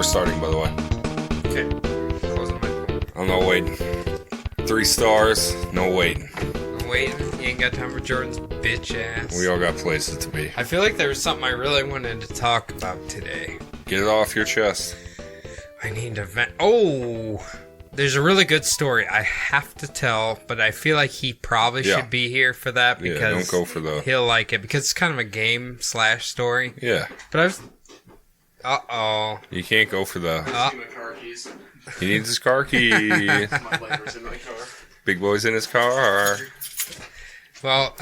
We're starting, by the way. Okay. Closing my phone. I'm not waiting. 3 stars, no waiting. I'm waiting. You ain't got time for Jordan's bitch ass. We all got places to be. I feel like there was something I really wanted to talk about today. Get it off your chest. I need to vent. Oh! There's a really good story I have to tell, but I feel like he probably should be here for that because don't go for the... he'll like it because it's kind of a game/story. Yeah. But I was... Uh-oh. You can't go for the... My car keys. He needs his car keys. My lighter's in my car. Big boy's in his car. Well,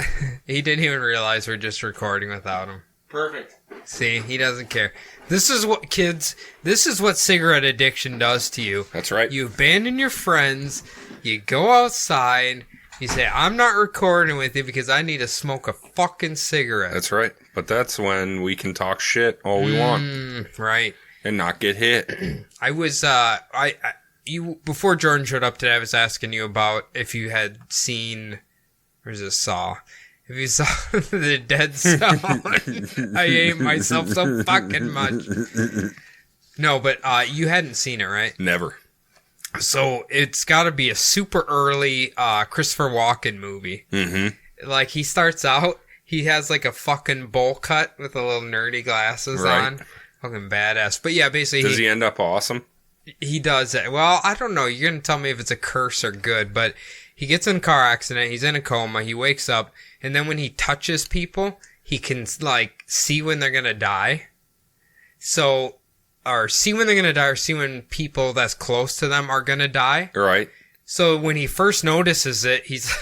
he didn't even realize we're just recording without him. Perfect. See, he doesn't care. This is what cigarette addiction does to you. That's right. You abandon your friends, you go outside, you say, I'm not recording with you because I need to smoke a fucking cigarette. That's right. But that's when we can talk shit all we want. Right. And not get hit. I was, before Jordan showed up today, I was asking you about if you had seen, where's this Saw? If you saw the Dead Zone, I hate myself so fucking much. No, but you hadn't seen it, right? Never. So it's got to be a super early Christopher Walken movie. Mm-hmm. Like, he starts out, he has like a fucking bowl cut with the little nerdy glasses on. Fucking badass. But yeah, basically... Does he end up awesome? He does that. Well, I don't know. You're going to tell me if it's a curse or good, but he gets in a car accident, he's in a coma, he wakes up, and then when he touches people, he can, like, see when they're gonna die. So, or see when they're gonna die, or see when people that's close to them are gonna die. Right. So, when he first notices it, he's,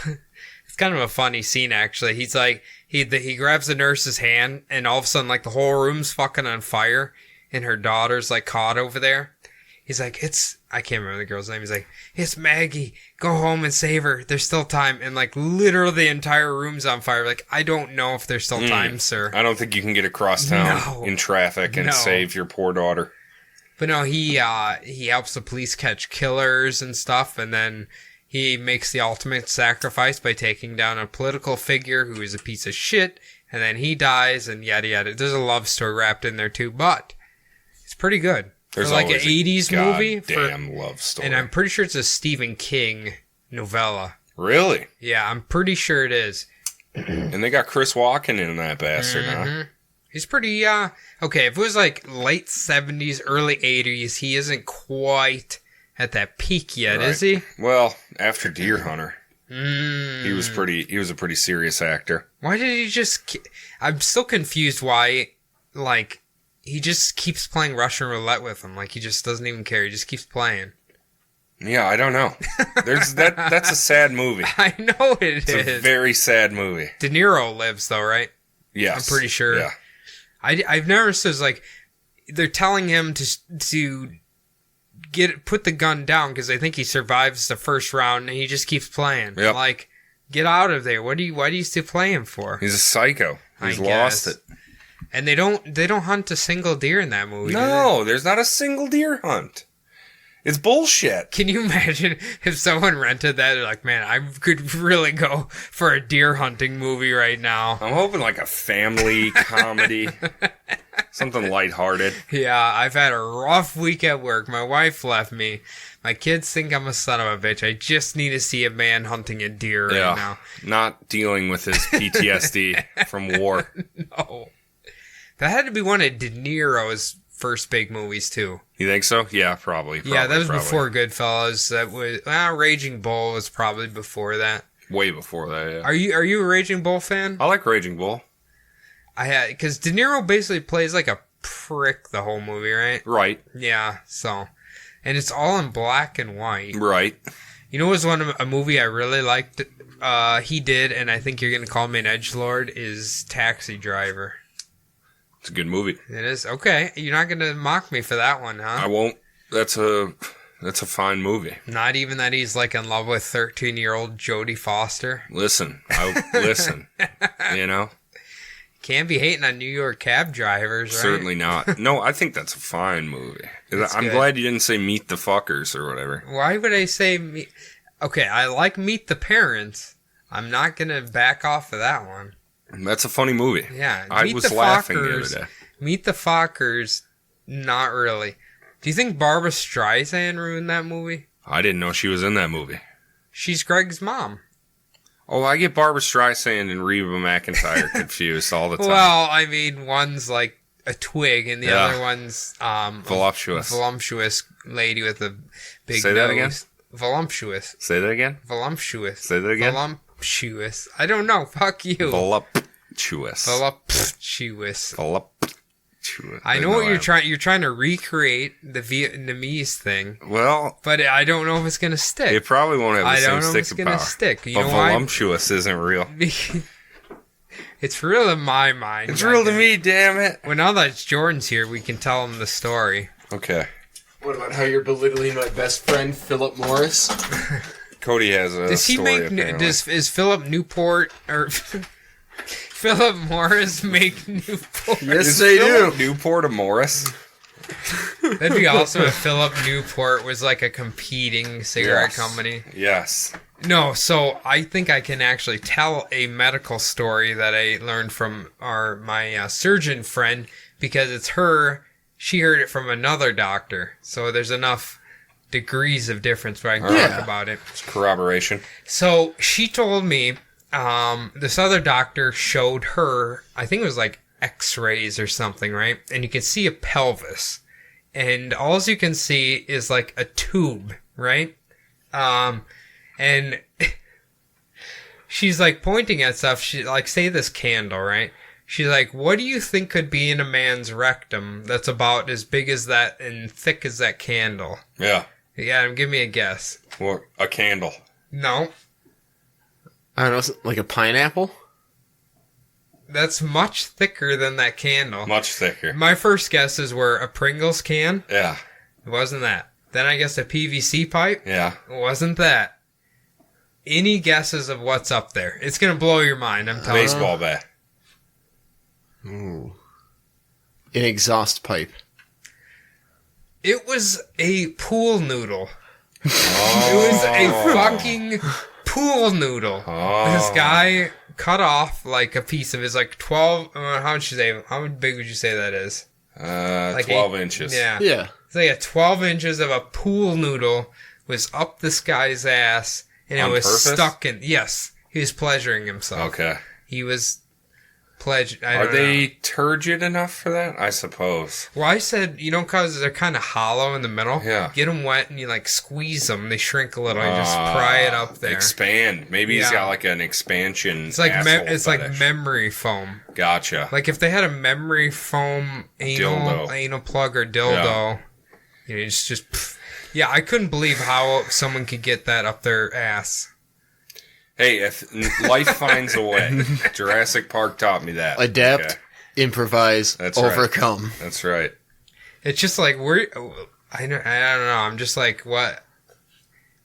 it's kind of a funny scene, actually. He's like, he grabs the nurse's hand, and all of a sudden, like, the whole room's fucking on fire, and her daughter's, like, caught over there. He's like, I can't remember the girl's name. He's like, it's Maggie. Go home and save her. There's still time. And like, literally the entire room's on fire. Like, I don't know if there's still time, sir. I don't think you can get across town in traffic and save your poor daughter. But no, he helps the police catch killers and stuff. And then he makes the ultimate sacrifice by taking down a political figure who is a piece of shit. And then he dies and yada yada. There's a love story wrapped in there too, but it's pretty good. There's for like an always 80s movie. Damn love story. And I'm pretty sure it's a Stephen King novella. Really? Yeah, I'm pretty sure it is. And they got Chris Walken in that bastard, huh? He's pretty, okay, if it was like late 70s, early 80s, he isn't quite at that peak yet, is he? Well, after Deer Hunter, he was a pretty serious actor. Why did he just, I'm still confused why, like, he just keeps playing Russian roulette with him. Like, he just doesn't even care. He just keeps playing. Yeah, I don't know. That's a sad movie. I know it's a very sad movie. De Niro lives, though, right? Yes. I'm pretty sure. Yeah. I've noticed there's, like, they're telling him to put the gun down because they think he survives the first round, and he just keeps playing. Yep. Like, get out of there. Why do you still play him for? He's a psycho. He's lost it. And they don't hunt a single deer in that movie. No, there's not a single deer hunt. It's bullshit. Can you imagine if someone rented that? They're like, man, I could really go for a deer hunting movie right now. I'm hoping like a family comedy. Something lighthearted. Yeah, I've had a rough week at work. My wife left me. My kids think I'm a son of a bitch. I just need to see a man hunting a deer right now. Not dealing with his PTSD from war. No. That had to be one of De Niro's first big movies, too. You think so? Yeah, probably. Yeah, that was before Goodfellas. That was Raging Bull was probably before that. Way before that, yeah. Are you a Raging Bull fan? I like Raging Bull. Because De Niro basically plays like a prick the whole movie, right? Right. Yeah, so. And it's all in black and white. Right. You know, it was a movie I really liked he did, and I think you're going to call me an edgelord, is Taxi Driver. It's a good movie. It is? Okay. You're not going to mock me for that one, huh? I won't. That's a fine movie. Not even that he's like in love with 13-year-old Jodie Foster? Listen. You know? Can't be hating on New York cab drivers, right? Certainly not. No, I think that's a fine movie. I'm glad you didn't say Meet the Fuckers or whatever. Why would I say Okay, I like Meet the Parents. I'm not going to back off of that one. That's a funny movie. Yeah. I was laughing the other day. Meet the Fockers, not really. Do you think Barbara Streisand ruined that movie? I didn't know she was in that movie. She's Greg's mom. Oh, I get Barbara Streisand and Reba McEntire confused all the time. Well, I mean, one's like a twig, and the other one's voluptuous. Voluptuous lady with a big Say nose. that again? Voluptuous. Say that again? Voluptuous. Say that again? Voluptuous. I don't know. Fuck you. Voluptuous. Voluptuous. Voluptuous. I know what you're trying. You're trying to recreate the Vietnamese thing. Well, but I don't know if it's gonna stick. It probably won't have the same stick of power. Stick. You but know why? voluptuous isn't real. It's real in my mind. It's real to me, damn it. Well, now that Jordan's here, we can tell him the story. Okay. What about how you're belittling my best friend, Philip Morris? Cody has a Does he story, make? Is Philip Newport or Philip Morris make Newport? Yes, they do. Newport or Morris? That'd be awesome if Philip Newport was like a competing cigarette company. Yes. No, so I think I can actually tell a medical story that I learned from my surgeon friend, because it's her. She heard it from another doctor, so there's enough degrees of difference where I can talk about it. It's corroboration. So she told me this other doctor showed her, I think it was like x-rays or something, right? And you can see a pelvis. And all you can see is like a tube, right? And she's like pointing at stuff. She like, say this candle, right? She's like, what do you think could be in a man's rectum that's about as big as that and thick as that candle? Yeah. Yeah, give me a guess. Well, a candle. No. I don't know, like a pineapple? That's much thicker than that candle. Much thicker. My first guesses were a Pringles can. Yeah. It wasn't that. Then I guessed a PVC pipe. Yeah. It wasn't that. Any guesses of what's up there? It's going to blow your mind, I'm telling you. Baseball bat. Ooh. An exhaust pipe. It was a pool noodle. Oh. It was a fucking pool noodle. Oh. This guy cut off like a piece of his like 12. How would you say? How big would you say that is? Like 12 inches. Yeah. Yeah. It's like a 12 inches of a pool noodle was up this guy's ass, and On it was purpose? stuck in. Yes, he was pleasuring himself. Okay. He was pledged. Are they turgid enough for that? I suppose. Well, I said, because they're kind of hollow in the middle. Yeah. Get them wet and you like squeeze them. They shrink a little. You just pry it up there. Expand. Maybe he's Yeah. got like an expansion. It's like asshole like fetish. memory foam. Gotcha. Like if they had a memory foam anal plug or dildo, it's just. Pff. Yeah, I couldn't believe how someone could get that up their ass. Hey, if life finds a way, Jurassic Park taught me that. Adapt, Okay. improvise, That's right. overcome. That's right. It's just like I don't know. I'm just like, what?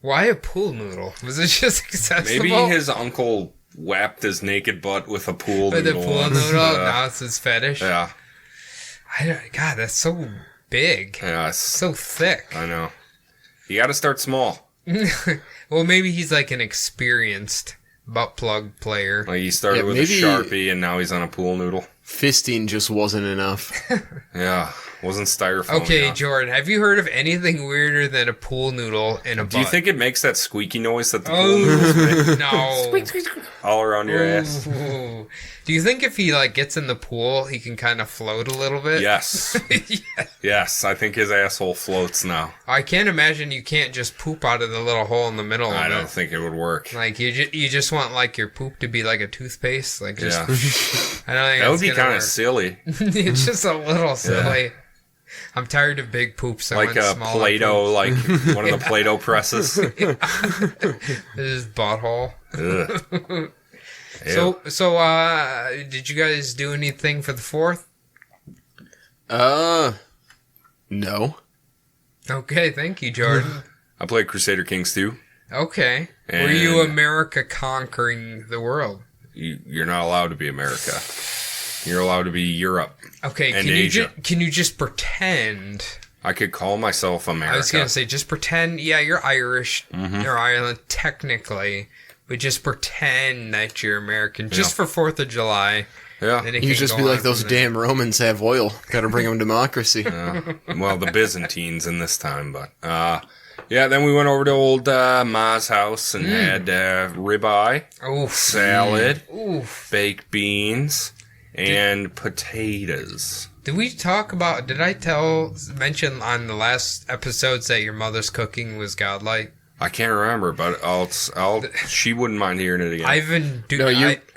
Why a pool noodle? Was it just accessible? Maybe his uncle whapped his naked butt with a pool with a noodle. pool once. noodle. Now it's his fetish. Yeah. God, that's so big. Yeah. So thick. I know. You got to start small. Well, maybe he's like an experienced butt plug player. Like he started with a Sharpie and now he's on a pool noodle. Fisting just wasn't enough. Yeah. Wasn't styrofoam. Okay, enough. Jordan, have you heard of anything weirder than a pool noodle in a butt? Do you think it makes that squeaky noise that the pool noodles make? No. Squeak, squeak, squeak. All around your ass? Ooh. Do you think if he like gets in the pool, he can kind of float a little bit? Yes. Yeah. Yes. I think his asshole floats now. I can't imagine you can't just poop out of the little hole in the middle I of don't it. think it would work. Like you just want like your poop to be like a toothpaste, like just. Yeah. I don't think That would that's be gonna kind work. of silly. It's just a little silly. I'm tired of big poops. I Like want a smaller Play-Doh, like one of the Play-Doh presses. poops. This is butthole. Ugh. So, did you guys do anything for the 4th? No. Okay, thank you, Jordan. I played Crusader Kings 2. Okay. Were And- you America conquering the world? You're not allowed to be America. You're allowed to be Europe. Okay, And can Asia. can you just pretend? I could call myself America. I was gonna say just pretend. Yeah, you're Irish Mm-hmm. or Ireland technically, but just pretend that you're American just for 4th of July. Yeah. Then it You can just go be like, on those from there. damn Romans have oil. Gotta bring them democracy. Well, the Byzantines in this time, but yeah. Then we went over to old Ma's house and had ribeye, Oof. salad, Oof. baked beans, and potatoes. Did I mention on the last episodes that your mother's cooking was godlike? I can't remember, but she wouldn't mind hearing it again. No,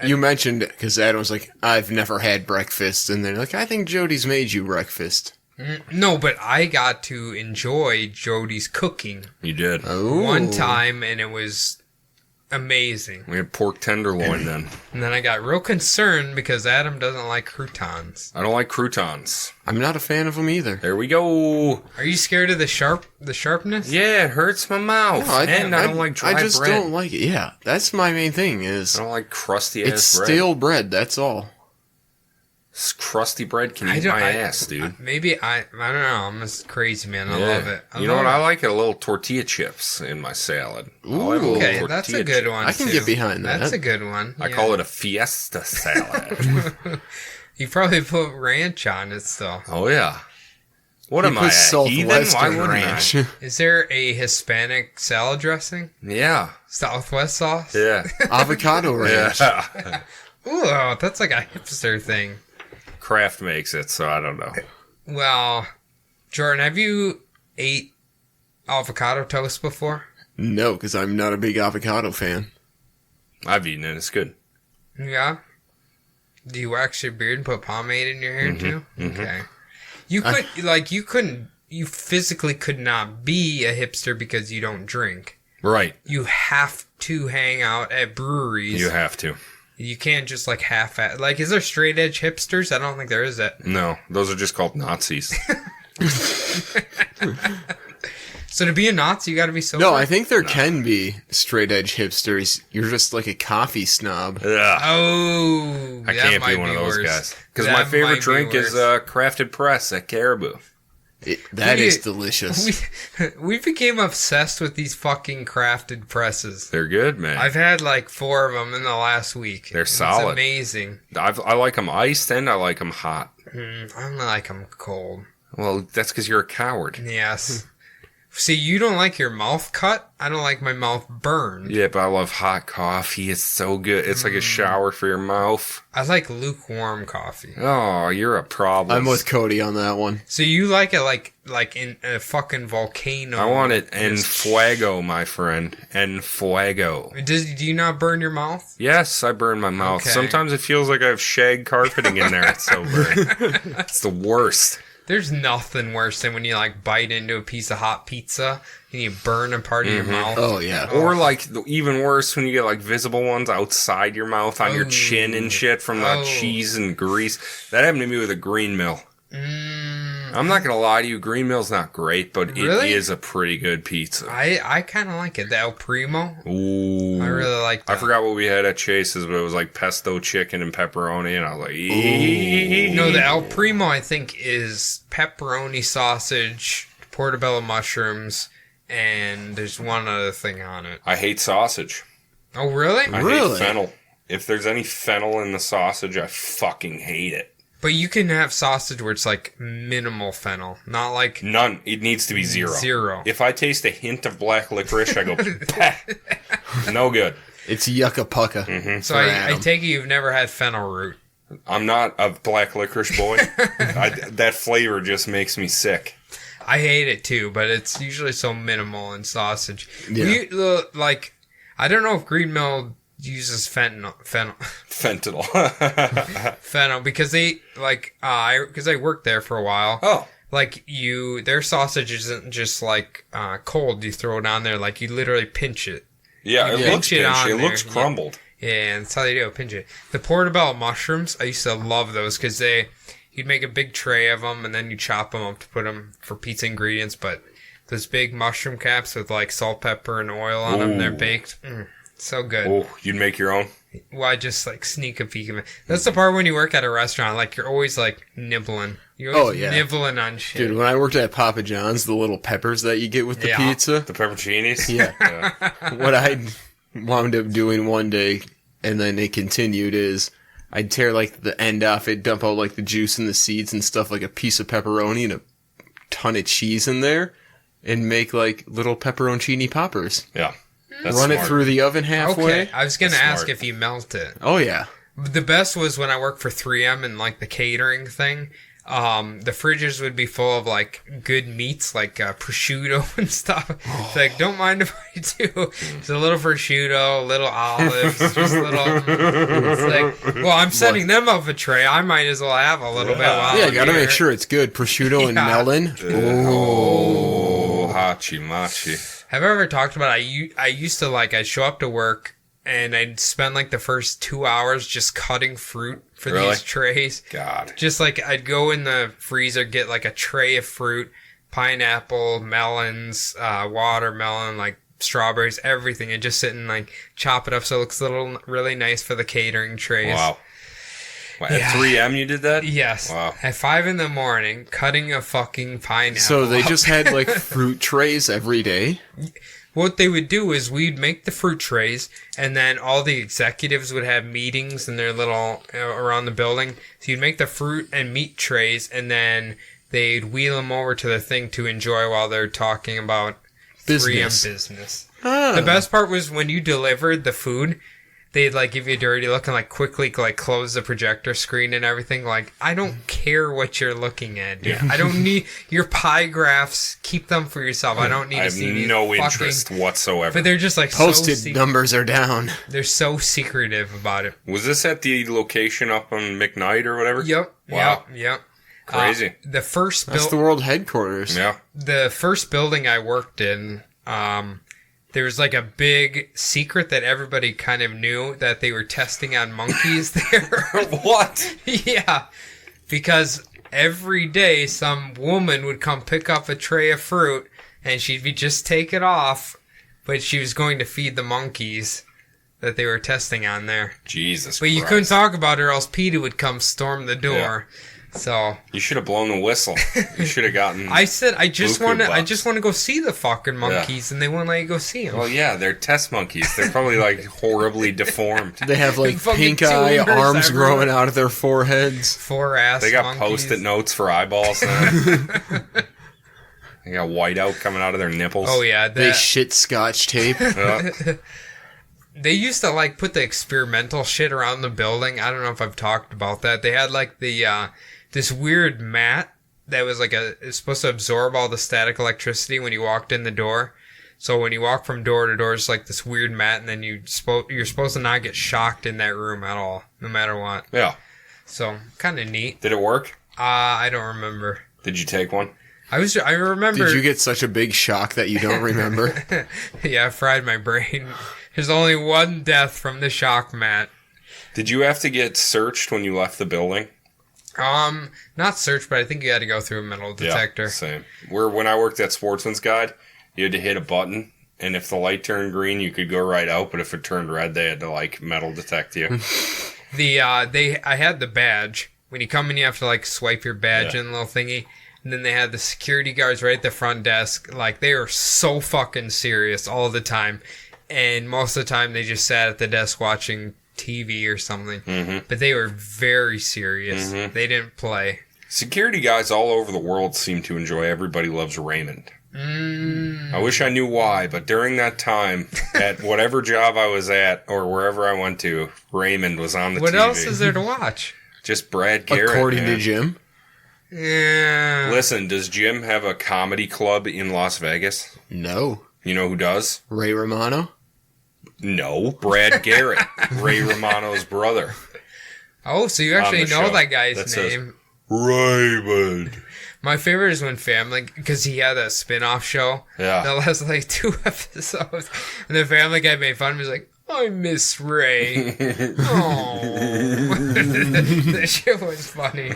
you mentioned it because Adam was like, I've never had breakfast. And they're like, I think Jody's made you breakfast. No, but I got to enjoy Jody's cooking You did. one time, and it was amazing. We had pork tenderloin then. And then I got real concerned because Adam doesn't like croutons. I don't like croutons. I'm not a fan of them either. There we go. Are you scared of the sharpness? Yeah, it hurts my mouth. No, I don't like dry I just bread. don't like it. Yeah, that's my main thing is I don't like crusty it's ass bread. stale bread, that's all. Crusty bread can eat my ass, dude. Maybe I don't know. I'm just crazy, man. I Yeah. love it. You know what? I like a little tortilla chips in my salad. I'll have a little Okay, that's a tortilla good chip. one. I can too. get behind that. That's a good one. I call it a fiesta salad. You probably put ranch on it still. Oh yeah. What He am I, puts a heathen? Why Southwestern wouldn't ranch. Is there a Hispanic salad dressing? I? Yeah. Southwest sauce? Yeah. Avocado ranch. Yeah. Ooh, that's like a hipster thing. Kraft makes it, so I don't know. Well, Jordan, have you ate avocado toast before? No, because I'm not a big avocado fan. I've eaten it. It's good. Yeah. Do you wax your beard and put pomade in your hair too? Okay. You physically could not be a hipster because you don't drink. Right. You have to hang out at breweries. You have to. You can't just like is there straight edge hipsters? I don't think there is that. No, those are just called Nazis. So to be a Nazi, you got to be sober. No, I think there can be straight edge hipsters. You're just like a coffee snob. Ugh. Oh, I that can't might be one of those worse. guys. Because That my might favorite be drink is worse. Crafted Press at Caribou. That is We- delicious. We became obsessed with these fucking crafted presses. They're good, man. I've had like 4 of them in the last week. They're It's solid. amazing. I like them iced and I like them hot. I don't like them cold. Well, that's because you're a coward. Yes. See, you don't like your mouth cut. I don't like my mouth burned. Yeah, but I love hot coffee. It's so good. It's like a shower for your mouth. I like lukewarm coffee. Oh, you're a problem. I'm with Cody on that one. So you like it like in a fucking volcano. I want it en fuego, my friend. En fuego. Do you not burn your mouth? Yes, I burn my mouth. Okay. Sometimes it feels like I have shag carpeting in there. It's so burnt. It's the worst. There's nothing worse than when you like bite into a piece of hot pizza and you burn a part of your mouth. Oh, yeah. Or like even worse when you get like visible ones outside your mouth on your chin and shit from the cheese and grease. That happened to me with a Green Mill. I'm not gonna lie to you, Green Mill's not great, but Really? it is a pretty good pizza. I kind of like it. The El Primo. Ooh, I really like that. I forgot what we had at Chase's, but it was like pesto chicken and pepperoni, and I was like, "Eee." No, the El Primo I think is pepperoni sausage, portobello mushrooms, and there's one other thing on it. I hate sausage. Oh, really? I Really? hate fennel. If there's any fennel in the sausage, I fucking hate it. But you can have sausage where it's like minimal fennel, not like None. It needs to be zero. Zero. If I taste a hint of black licorice, I go, "Pah." No good. It's yucca pucka. So I take it you've never had fennel root. I'm not a black licorice boy. That flavor just makes me sick. I hate it too, but it's usually so minimal in sausage. Yeah. I don't know if Green Mill uses fennel Fentanyl. because they because I worked there for a while. Oh. Like their sausage isn't just like cold. You throw it on there, like you literally pinch it. Yeah, it You looks pinch it pinched. on It looks there. crumbled. Yeah, that's how they do it. Pinch it. The portobello mushrooms, I used to love those because you'd make a big tray of them and then you chop them up to put them for pizza ingredients. But those big mushroom caps with like salt, pepper, and oil on them, they're baked. So good. Oh, you'd make your own? Well, I just like sneak a peek of it. That's the part when you work at a restaurant, like you're always like nibbling. You're always nibbling on shit. Dude, when I worked at Papa John's, the little peppers that you get with the pizza, The pepperoncinis? Yeah. what I wound up doing one day, and then it continued, is I'd tear like the end off it, dump out like the juice and the seeds and stuff, like a piece of pepperoni and a ton of cheese in there, and make like little pepperoncini poppers. Yeah. Run it through the oven halfway. Okay, I was going to ask if you melt it. Oh, yeah. The best was when I worked for 3M and like the catering thing. The fridges would be full of like good meats, like prosciutto and stuff. It's like, don't mind if I do. It's a little prosciutto, little olives, just little. It's like, well, I'm setting them up a tray. I might as well have a little bit. While Yeah, I'm gotta here. make sure it's good. Prosciutto and melon. Oh, hachi machi. Have I ever talked about? I used to like. I'd show up to work and I'd spend like the first 2 hours just cutting fruit for these trays. God. Just like I'd go in the freezer, get like a tray of fruit, pineapple, melons, watermelon, like strawberries, everything, and just sit and like chop it up so it looks really nice for the catering trays. Wow. At 3M you did that? Yes. Wow. At 5 a.m, cutting a fucking pineapple. So they up. just had like fruit trays every day? What they would do is we'd make the fruit trays, and then all the executives would have meetings in their little around the building. So you'd make the fruit and meat trays, and then they'd wheel them over to the thing to enjoy while they're talking about 3M business. The best part was when you delivered the food, they'd like give you a dirty look and like quickly like close the projector screen and everything. Like, I don't care what you're looking at, dude. I don't need your pie graphs. Keep them for yourself. I don't need to see these. I have no interest whatsoever. But they're just like posted numbers are down. They're so secretive about it. Was this at the location up on McKnight or whatever? Yep. Wow. Yep. Crazy. The first That's the world headquarters. Yeah. The first building I worked in, there was like a big secret that everybody kind of knew that they were testing on monkeys there. What? Yeah. Because every day some woman would come pick up a tray of fruit and she'd be just take it off, but she was going to feed the monkeys that they were testing on there. Jesus But you Christ. couldn't talk about it or else Peter would come storm the door. Yeah. So you should have blown the whistle. You should have gotten. I said I just want to. bucks. I just want to go see the fucking monkeys, and they won't let you go see them. Well, yeah, they're test monkeys. They're probably like horribly deformed. They have like Fucking pink eye tumors arms everywhere. growing out of their foreheads. 4 ass. They got monkeys. post-it notes for eyeballs now. They got whiteout coming out of their nipples. Oh yeah, They shit scotch tape. They used to like put the experimental shit around the building. I don't know if I've talked about that. They had like the this weird mat that was like it's supposed to absorb all the static electricity when you walked in the door. So when you walk from door to door, it's like this weird mat, and then you're supposed to not get shocked in that room at all, no matter what. Yeah. So kind of neat. Did it work? I don't remember. Did you take one? I remember. Did you get such a big shock that you don't remember? Yeah, I fried my brain. There's only one death from the shock mat. Did you have to get searched when you left the building? Not searched, but I think you had to go through a metal detector. Yeah, same. When I worked at Sportsman's Guide, you had to hit a button, and if the light turned green, you could go right out, but if it turned red, they had to, like, metal detect you. I had the badge. When you come in, you have to, like, swipe your badge in a little thingy. And then they had the security guards right at the front desk. Like, they were so fucking serious all the time. And most of the time, they just sat at the desk watching TV or something. Mm-hmm. But they were very serious. Mm-hmm. They didn't play. Security guys all over the world seem to enjoy Everybody Loves Raymond. I wish I knew why, but during that time, at whatever job I was at or wherever I went to, Raymond was on the TV. What else is there to watch? Just Brad Garrett. According man. to Jim. Yeah. Listen, does Jim have a comedy club in Las Vegas? No. You know who does? Ray Romano? No, Brad Garrett, Ray Romano's brother. Oh, so you actually know show. that guy's That says, name. Raymond. My favorite is when Family, because he had a spin-off show Yeah. that lasted like 2 episodes, and the Family Guy made fun of him. He's like, I miss Ray. Oh, that shit was funny.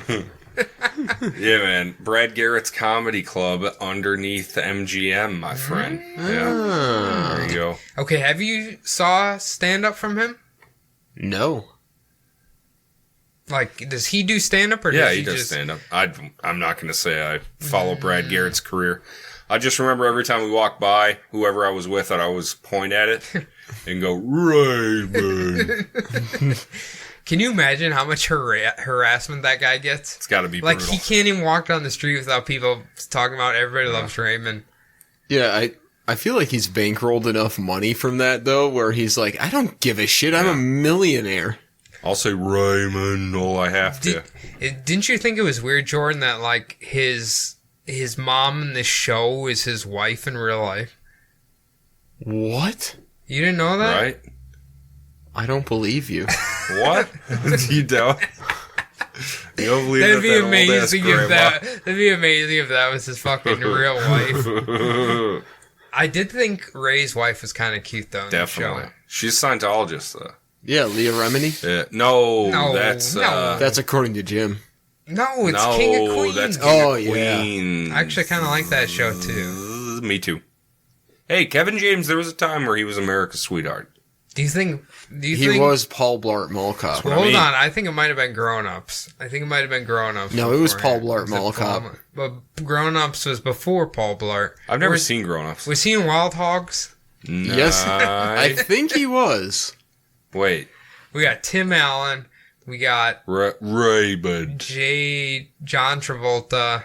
Yeah, man. Brad Garrett's comedy club underneath MGM, my friend. Yeah. There you go. Okay, have you saw stand-up from him? No. Like, does he do stand-up or Yeah, does he does just... stand up. I'm not going to say I follow Brad Garrett's career. I just remember every time we walked by, whoever I was with, I'd always point at it and go, Raymond. Can you imagine how much harassment that guy gets? It's got to be Like, brutal. he can't even walk down the street without people talking about everybody loves Raymond. Yeah, I feel like he's bankrolled enough money from that, though, where he's like, I don't give a shit. I'm a millionaire. I'll say Raymond all I have to. Didn't you think it was weird, Jordan, that, like, his mom in the show is his wife in real life? What? You didn't know that? Right? I don't believe you. What? You don't? You don't believe That'd be that amazing old-ass if that'd be amazing if that was his fucking real wife. grandma? I did think Ray's wife was kind of cute though. In Definitely. The show. She's a Scientologist, though. Yeah, Leah Remini. Yeah. No, No, that's... no. That's according to Jim. No, it's King of Queens. That's King Oh, of yeah. Queens. I actually kind of like that show too. Me too. Hey, Kevin James, there was a time where he was America's sweetheart. Do you think? He was Paul Blart Mall Cop. what I Hold mean. on, I think it might have been Grown Ups. No, it was Paul Blart Mall Cop. But Grown Ups was before Paul Blart. I've never seen Grown Ups. Was he in Wild Hogs? Yes, I think he was. Wait. We got Tim Allen. We got Raymond. John Travolta.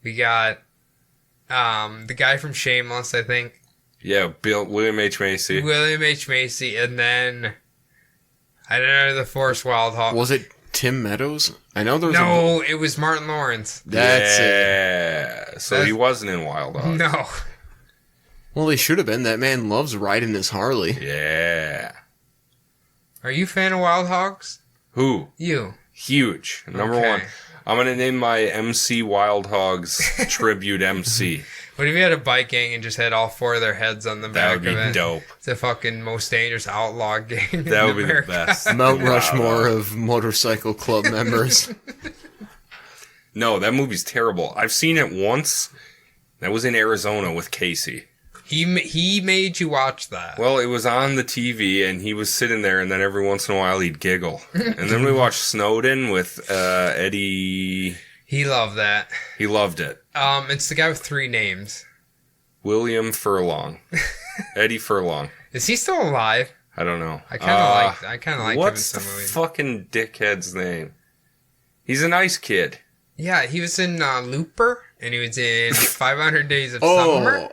We got the guy from Shameless, I think. Yeah, William H. Macy. William H. Macy, and then I don't know the Forest Wild Hog. Was it Tim Meadows? I know there was No, it was Martin Lawrence. That's it. Yeah. So he wasn't in Wild Hogs. No. Well, he should have been. That man loves riding his Harley. Yeah. Are you a fan of Wild Hogs? Who? You. Huge. Number Okay. one. I'm going to name my MC Wild Hogs tribute MC. What if you had a bike gang and just had all four of their heads on the That back would be of it? dope. It's the fucking most dangerous outlaw gang in That would be the America. best. Mount Rushmore of motorcycle club members. No, that movie's terrible. I've seen it once. That was in Arizona with Casey. He made you watch that. Well, it was on the TV, and he was sitting there, and then every once in a while he'd giggle. And then we watched Snowden with Eddie. He loved that. He loved it. It's the guy with three names. William Furlong. Eddie Furlong. Is he still alive? I don't know. I kind of like him in What's some the movies. fucking dickhead's name? He's a nice kid. Yeah, he was in Looper, and he was in 500 Days of Summer.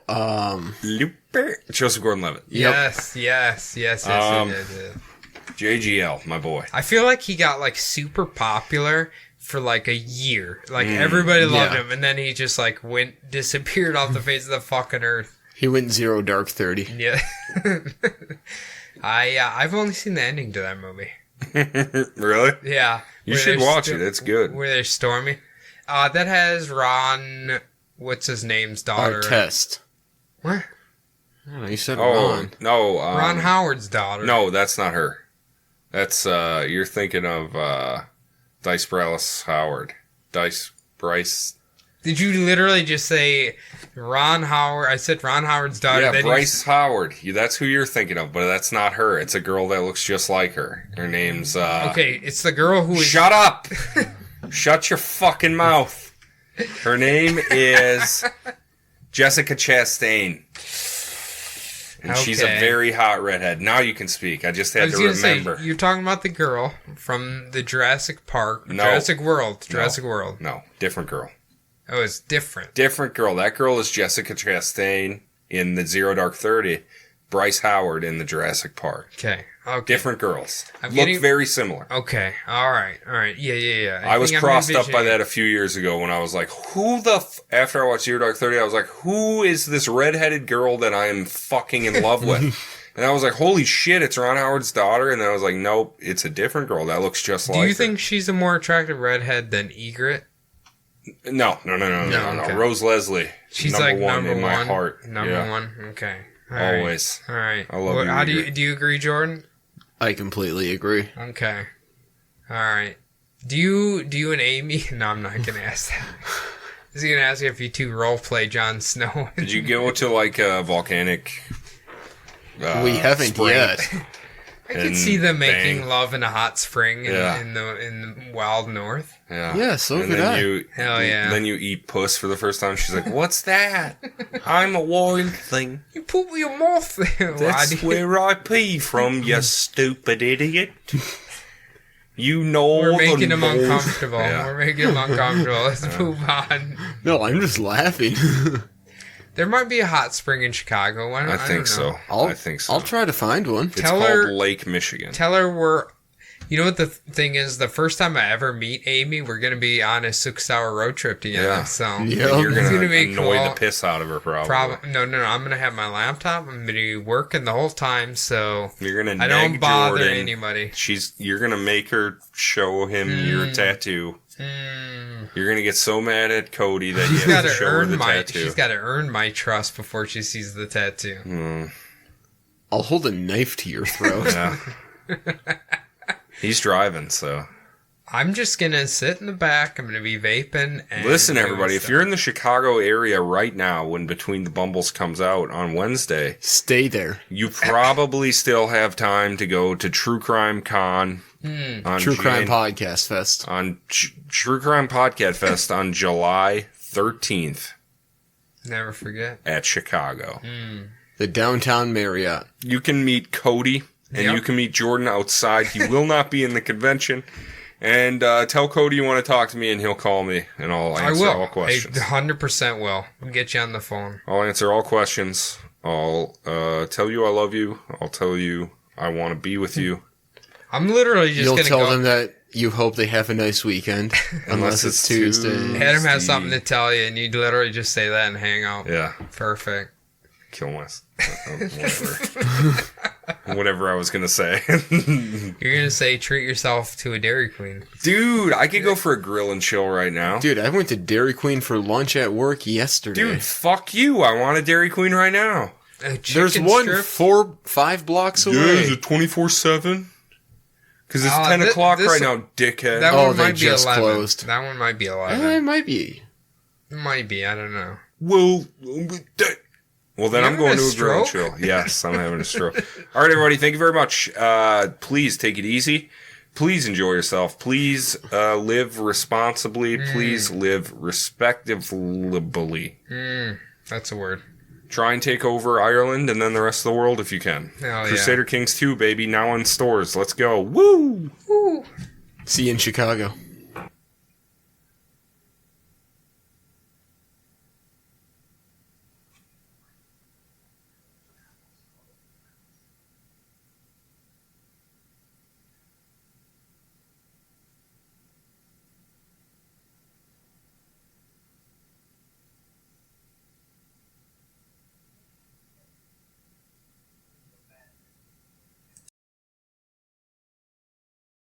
Looper. Joseph Gordon-Levitt. Yes. JGL, my boy. I feel like he got like super popular for like a year. Like everybody loved him, and then he just like disappeared off the face of the fucking earth. He went Zero Dark 30. Yeah. I've only seen the ending to that movie. Really? Yeah. You Where should they're watch it. It's good. Where they're storming. That has Ron, what's his name's daughter? Test. What? I don't know, you said Oh, Ron. no. Ron Howard's daughter. No, that's not her. That's, you're thinking of, Dice Bryce Howard. Dice Bryce. Did you literally just say Ron Howard? I said Ron Howard's daughter. Yeah, then Bryce Howard. That's who you're thinking of, but that's not her. It's a girl that looks just like her. Her name's, Okay, it's the girl who is... Shut up! Shut your fucking mouth. Her name is Jessica Chastain. And she's a Okay. very hot redhead. Now you can speak. I just I had was to gonna remember. say, you're talking about the girl from the Jurassic Park. No. Jurassic World. Jurassic World. No, different girl. Oh, it's different. Different girl. That girl is Jessica Chastain in the Zero Dark 30. Bryce Howard in the Jurassic Park. Okay. Okay. Different girls. I'm Look getting- very similar. Okay. All right. Yeah. I was think I'm crossed up by envisioning- that a few years ago when I was like, who the after I watched Zero Dark 30, I was like, who is this redheaded girl that I am fucking in love with? And I was like, holy shit, it's Ron Howard's daughter. And then I was like, nope, it's a different girl that looks just like Do you her. think she's a more attractive redhead than Egret? No. Okay. Rose Leslie. She's number like one number in one. my heart. Number Yeah. one. Okay. All right. Always. All right. I love you, How Egret. do you agree, Jordan? I completely agree. Okay. All right. Do you and Amy? No, I'm not gonna ask that. I was gonna ask you if you two role play Jon Snow. Did you go to like a volcanic? We haven't spring? yet. I could and see them making bang. love in a hot spring Yeah. in the wild north. Yeah. Yeah, so and could then I. You, Hell yeah. Then you eat puss for the first time. She's like, "What's that? I'm a wild thing. You put your mouth there. That's where I pee from, you stupid idiot." You know We're making the him most- uncomfortable. Yeah. We're making him uncomfortable. Let's move on. No, I'm just laughing. There might be a hot spring in Chicago. I I think don't know. so. I think so. I'll try to find one. It's Tell called her- Lake Michigan. Tell her we're. You know what the thing is? The first time I ever meet Amy, we're going to be on a 6-hour road trip together. Yeah. So Yeah. And you're It's gonna gonna be annoy cool. the piss out of her, probably. No. I'm going to have my laptop. I'm going to be working the whole time, so You're gonna I don't nag bother Jordan. anybody. You're gonna make her show him your tattoo. You're gonna get so mad at Cody that you She's have got to to show her earn the my. tattoo. She's got to earn my trust before she sees the tattoo. I'll hold a knife to your throat. Yeah. He's driving, so. I'm just gonna sit in the back. I'm gonna be vaping. And Listen, doing everybody, if stuff. you're in the Chicago area right now when Between the Bumbles comes out on Wednesday, Stay there. you probably still have time to go to True Crime Con on True Crime Podcast Fest. on True Crime Podcast Fest on July 13th never forget. at Chicago. The Downtown Marriott. You can meet Cody and Yep. you can meet Jordan outside. He will not be in the convention. And tell Cody you want to talk to me, and he'll call me, and I'll I answer will. all questions. 100% will. I'll get you on the phone. I'll answer all questions. I'll tell you I love you. I'll tell you I want to be with you. I'm literally just You'll gonna tell go. them that you hope they have a nice weekend. unless it's Tuesday. Adam has something to tell you, and you literally just say that and hang out. Yeah. Perfect. Kill myself. Whatever. Whatever I was going to say. You're gonna say treat yourself to a Dairy Queen. Dude, I could go for a grill and chill right now. Dude, I went to Dairy Queen for lunch at work yesterday. Dude, fuck you. I want a Dairy Queen right now. A There's chicken one strip? 4-5 blocks away. Yeah, is it 24/7? Because it's 10 o'clock this- right now, dickhead. That Oh, one they might be just 11. closed. That one might be 11. It might be. It might be. I don't know. Well, then You I'm going having to a a grill and stroke? chill. Yes, I'm having a stroke. All right, everybody, thank you very much. Please take it easy. Please enjoy yourself. Please live responsibly. Please live respectively. That's a word. Try and take over Ireland and then the rest of the world if you can. Hell yeah. Crusader Kings 2, baby, now in stores. Let's go. Woo! See you in Chicago.